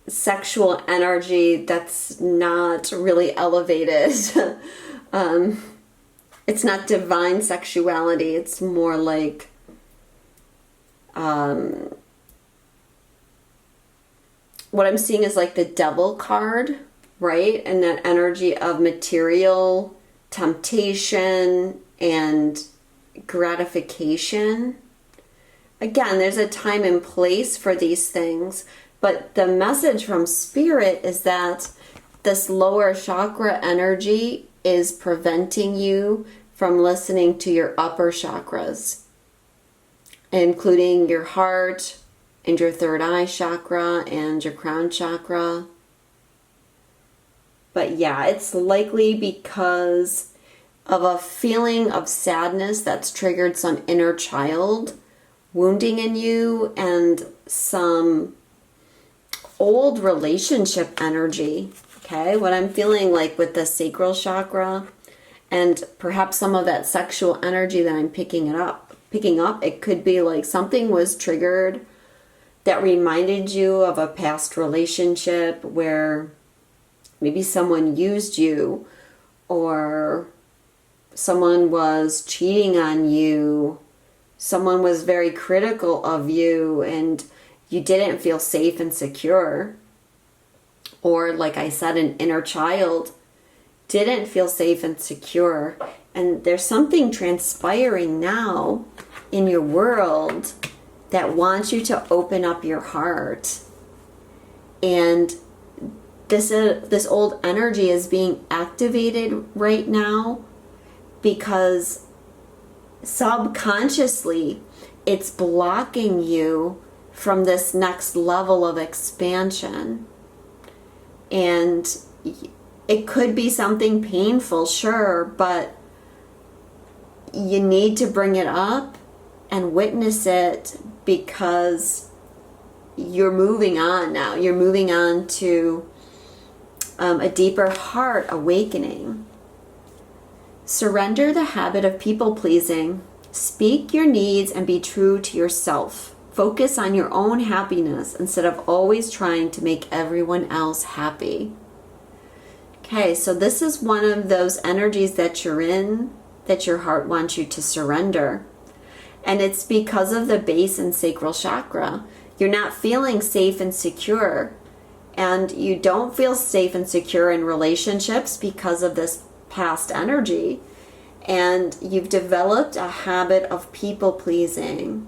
Sexual energy that's not really elevated. It's not divine sexuality. It's more like what I'm seeing is like the devil card, right? And that energy of material temptation and gratification. Again, there's a time and place for these things. But the message from Spirit is that this lower chakra energy is preventing you from listening to your upper chakras, including your heart and your third eye chakra and your crown chakra. But yeah, it's likely because of a feeling of sadness that's triggered some inner child wounding in you and some old relationship energy. Okay, what I'm feeling like with the sacral chakra and perhaps some of that sexual energy that I'm picking up, it could be like something was triggered that reminded you of a past relationship where maybe someone used you or someone was cheating on you someone was very critical of you and you didn't feel safe and secure. Or like I said, an inner child didn't feel safe and secure. And there's something transpiring now in your world that wants you to open up your heart. And this old energy is being activated right now because subconsciously it's blocking you from this next level of expansion. And it could be something painful, sure, but you need to bring it up and witness it because you're moving on now. You're moving on to a deeper heart awakening. Surrender the habit of people-pleasing. Speak your needs and be true to yourself. Focus on your own happiness instead of always trying to make everyone else happy. Okay, so this is one of those energies that you're in that your heart wants you to surrender. And it's because of the base and sacral chakra. You're not feeling safe and secure. And you don't feel safe and secure in relationships because of this past energy. And you've developed a habit of people pleasing.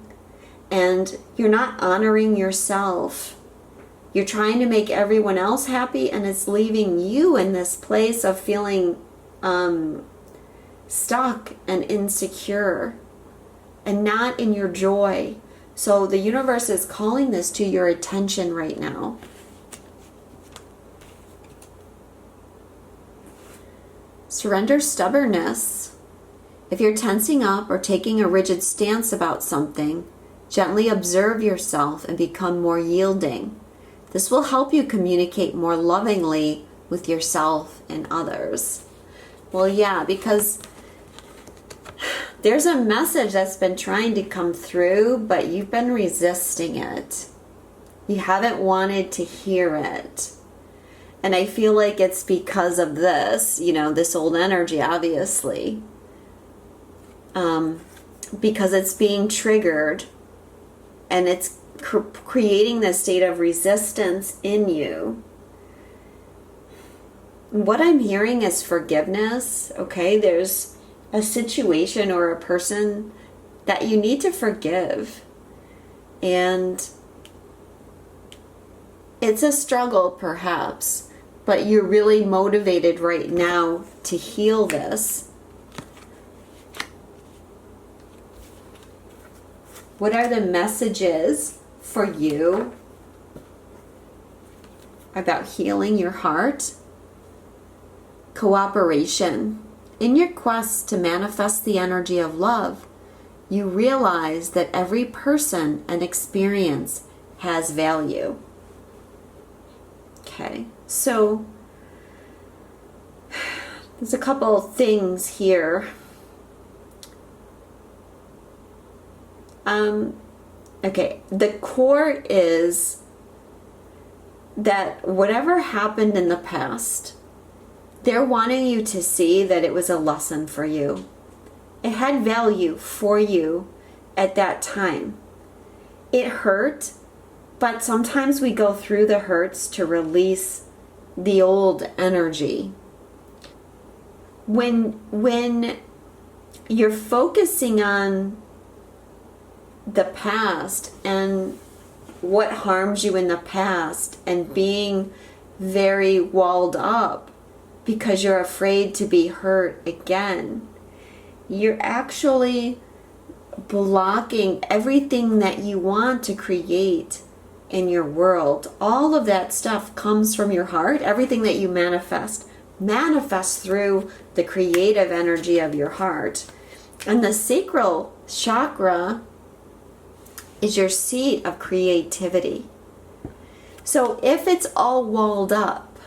And you're not honoring yourself. You're trying to make everyone else happy, and it's leaving you in this place of feeling stuck and insecure and not in your joy. So the universe is calling this to your attention right now. Surrender stubbornness. If you're tensing up or taking a rigid stance about something, gently observe yourself and become more yielding. This will help you communicate more lovingly with yourself and others. Well, yeah, because there's a message that's been trying to come through, but you've been resisting it. You haven't wanted to hear it. And I feel like it's because of this, this old energy, obviously. Because it's being triggered and it's creating this state of resistance in you. What I'm hearing is forgiveness, okay? There's a situation or a person that you need to forgive. And it's a struggle, perhaps, but you're really motivated right now to heal this. What are the messages for you about healing your heart? Cooperation. In your quest to manifest the energy of love, you realize that every person and experience has value. Okay, so there's a couple things here. Okay, the core is that whatever happened in the past, they're wanting you to see that it was a lesson for you. It had value for you at that time. It hurt, but sometimes we go through the hurts to release the old energy. When you're focusing on the past and what harms you in the past and being very walled up because you're afraid to be hurt again, you're actually blocking everything that you want to create in your world. All of that stuff comes from your heart. Everything that you manifest through the creative energy of your heart. And the sacral chakra is your seat of creativity. So if it's all walled up,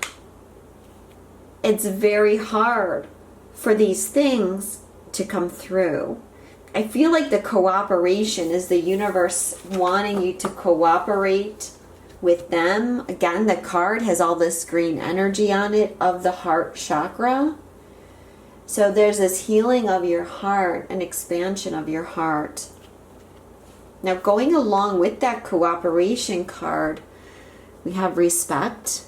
it's very hard for these things to come through. I feel like the cooperation is the universe wanting you to cooperate with them. Again, the card has all this green energy on it of the heart chakra. So there's this healing of your heart, an expansion of your heart. Now, going along with that cooperation card, we have respect.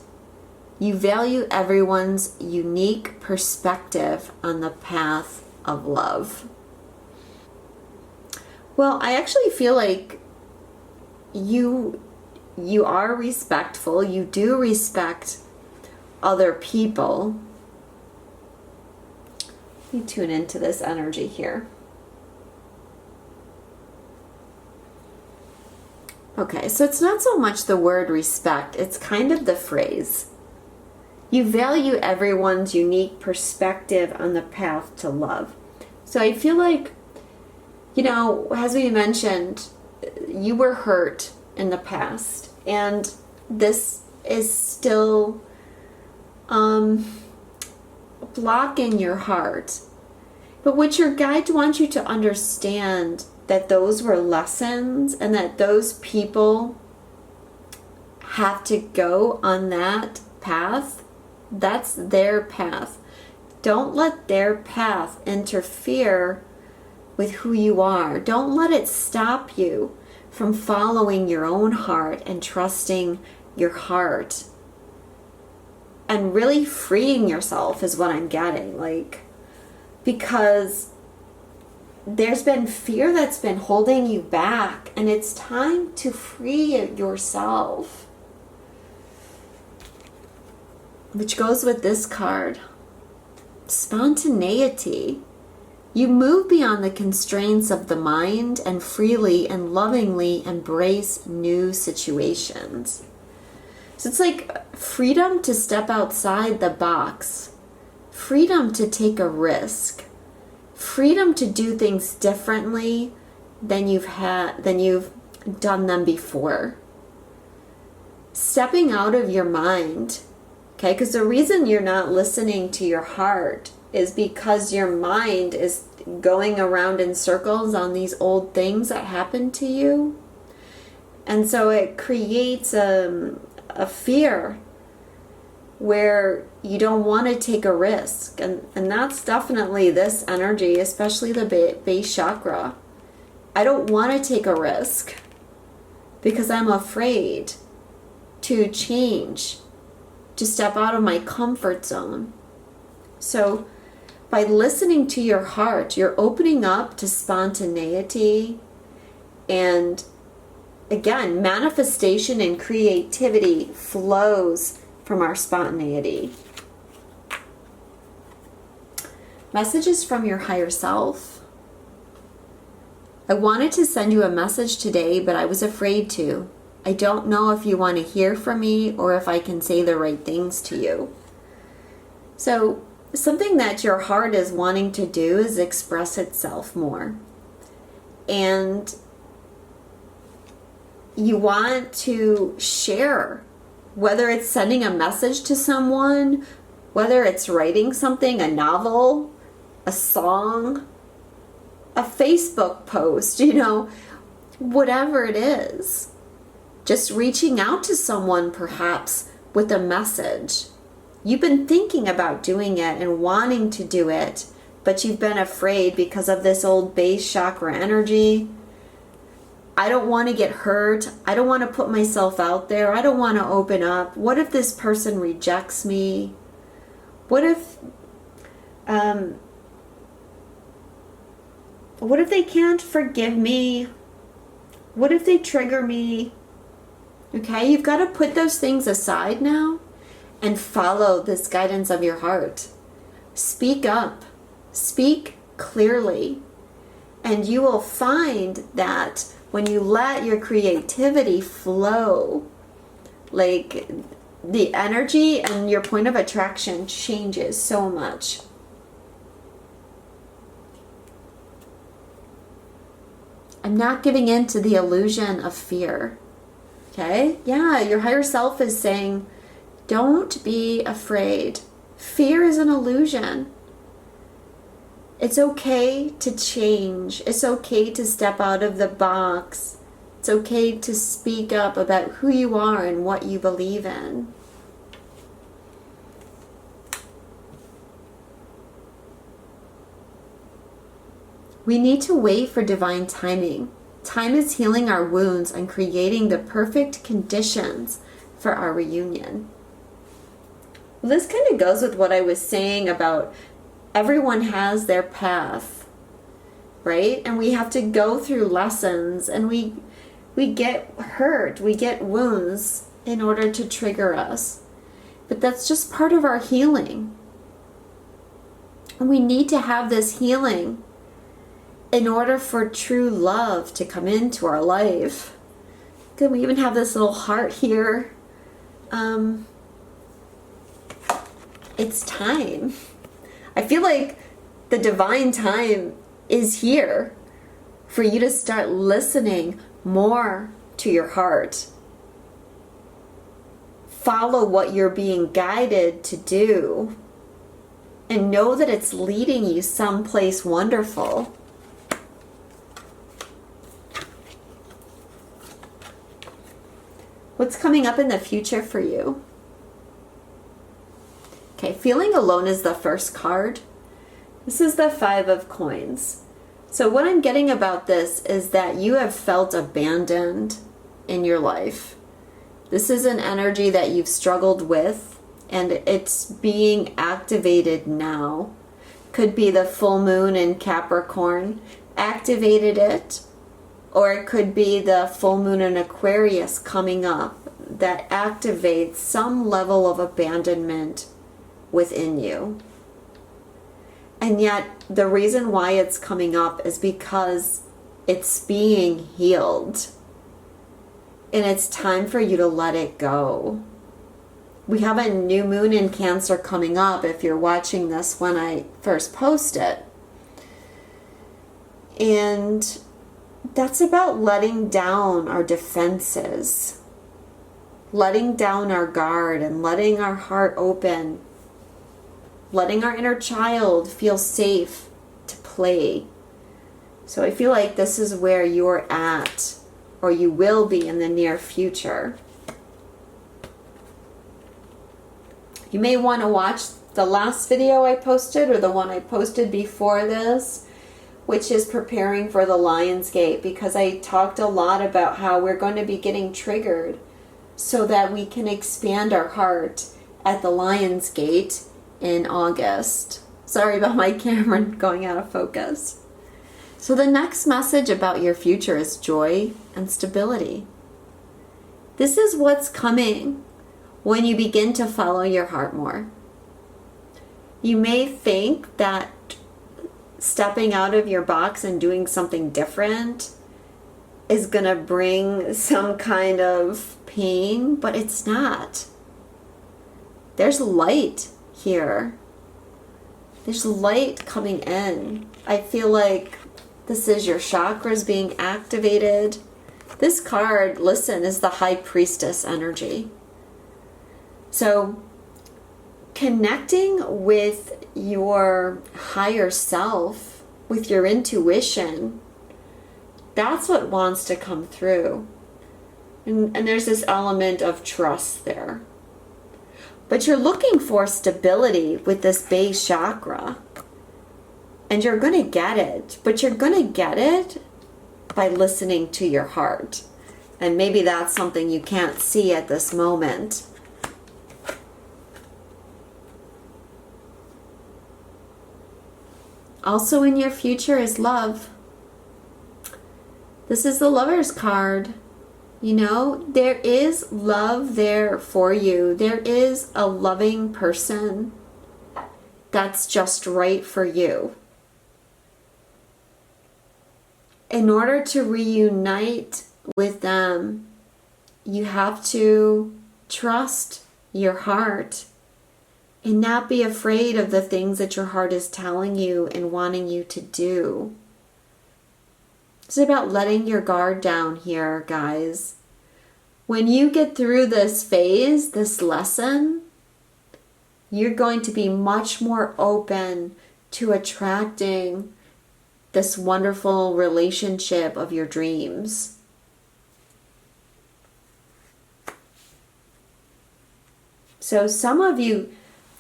You value everyone's unique perspective on the path of love. Well, I actually feel like you are respectful. You do respect other people. Let me tune into this energy here. Okay, so it's not so much the word respect, it's kind of the phrase. You value everyone's unique perspective on the path to love. So I feel like, you know, as we mentioned, you were hurt in the past, and this is still blocking your heart. But what your guide wants you to understand, that those were lessons, and that those people have to go on that path. That's their path. Don't let their path interfere with who you are. Don't let it stop you from following your own heart and trusting your heart. And really freeing yourself is what I'm getting. Because there's been fear that's been holding you back, and it's time to free yourself. Which goes with this card. Spontaneity. You move beyond the constraints of the mind and freely and lovingly embrace new situations. So it's like freedom to step outside the box. Freedom to take a risk. Freedom to do things differently than you've done them before. Stepping out of your mind. Okay, because the reason you're not listening to your heart is because your mind is going around in circles on these old things that happened to you. And so it creates a fear where you don't want to take a risk. And that's definitely this energy, especially the base chakra. I don't want to take a risk because I'm afraid to change, to step out of my comfort zone. So by listening to your heart, you're opening up to spontaneity, and again, manifestation and creativity flows from our spontaneity. Messages from your higher self. I wanted to send you a message today, but I was afraid to. I don't know if you want to hear from me or if I can say the right things to you. So something that your heart is wanting to do is express itself more. And you want to share, whether it's sending a message to someone, whether it's writing something, a novel, a song, a Facebook post, whatever it is. Just reaching out to someone perhaps with a message. You've been thinking about doing it and wanting to do it, but you've been afraid because of this old base chakra energy. I don't want to get hurt. I don't want to put myself out there. I don't want to open up. What if this person rejects me? What if they can't forgive me? What if they trigger me? Okay, you've got to put those things aside now and follow this guidance of your heart. Speak up. Speak clearly. And you will find that when you let your creativity flow, like the energy and your point of attraction changes so much. I'm not giving in to the illusion of fear. Okay? Yeah, your higher self is saying, don't be afraid. Fear is an illusion. It's okay to change. It's okay to step out of the box. It's okay to speak up about who you are and what you believe in. We need to wait for divine timing. Time is healing our wounds and creating the perfect conditions for our reunion. Well, this kind of goes with what I was saying about everyone has their path, right? And we have to go through lessons, and we get hurt, we get wounds in order to trigger us. But that's just part of our healing. And we need to have this healing in order for true love to come into our life. Good, we even have this little heart here. It's time. I feel like the divine time is here for you to start listening more to your heart. Follow what you're being guided to do, and know that it's leading you someplace wonderful. What's coming up in the future for you? Okay, feeling alone is the first card. This is the 5 of coins. So what I'm getting about this is that you have felt abandoned in your life. This is an energy that you've struggled with, and it's being activated now. Could be the full moon in Capricorn activated it, or it could be the full moon in Aquarius coming up that activates some level of abandonment within you. And yet the reason why it's coming up is because it's being healed. And it's time for you to let it go. We have a new moon in Cancer coming up if you're watching this when I first post it. And that's about letting down our defenses, letting down our guard, and letting our heart open, letting our inner child feel safe to play. So I feel like this is where you're at, or you will be in the near future. You may want to watch the last video I posted, or the one I posted before this, which is preparing for the Lion's Gate, because I talked a lot about how we're going to be getting triggered so that we can expand our heart at the Lion's Gate in August. Sorry about my camera going out of focus. So the next message about your future is joy and stability. This is what's coming when you begin to follow your heart more. You may think that stepping out of your box and doing something different is going to bring some kind of pain, but it's not. There's light here. There's light coming in. I feel like this is your chakras being activated. This card, listen, is the High Priestess energy. So connecting with your higher self, with your intuition, that's what wants to come through. And there's this element of trust there. But you're looking for stability with this base chakra. And you're going to get it. But you're going to get it by listening to your heart. And maybe that's something you can't see at this moment. Also in your future is love. This is the Lover's card. You know, there is love there for you. There is a loving person that's just right for you. In order to reunite with them, you have to trust your heart and not be afraid of the things that your heart is telling you and wanting you to do. It's about letting your guard down here, guys. When you get through this phase, this lesson, you're going to be much more open to attracting this wonderful relationship of your dreams. So some of you,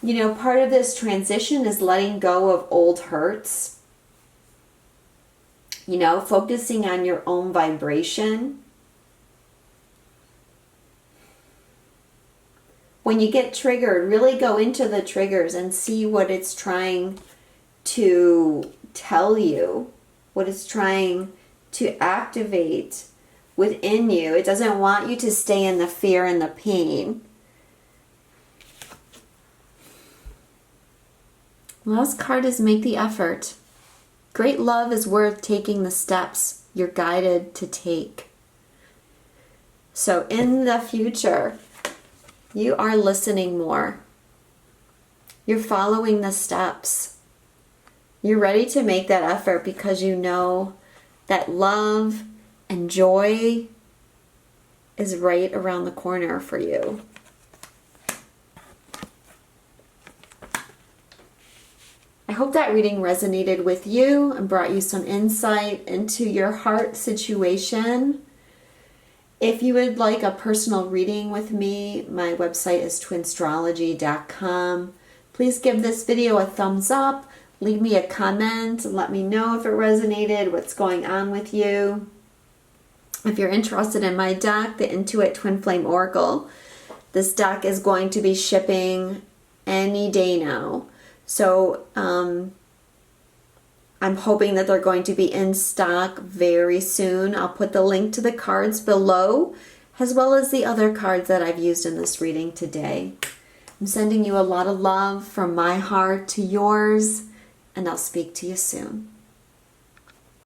you know, part of this transition is letting go of old hurts. You know, focusing on your own vibration. When you get triggered, really go into the triggers and see what it's trying to tell you, what it's trying to activate within you. It doesn't want you to stay in the fear and the pain. Last card is make the effort. Great love is worth taking the steps you're guided to take. So in the future, you are listening more. You're following the steps. You're ready to make that effort because you know that love and joy is right around the corner for you. I hope that reading resonated with you and brought you some insight into your heart situation. If you would like a personal reading with me, my website is twinstrology.com. Please give this video a thumbs up, leave me a comment, and let me know if it resonated, what's going on with you. If you're interested in my deck, the Intuit Twin Flame Oracle, this deck is going to be shipping any day now. So I'm hoping that they're going to be in stock very soon. I'll put the link to the cards below, as well as the other cards that I've used in this reading today. I'm sending you a lot of love from my heart to yours, and I'll speak to you soon.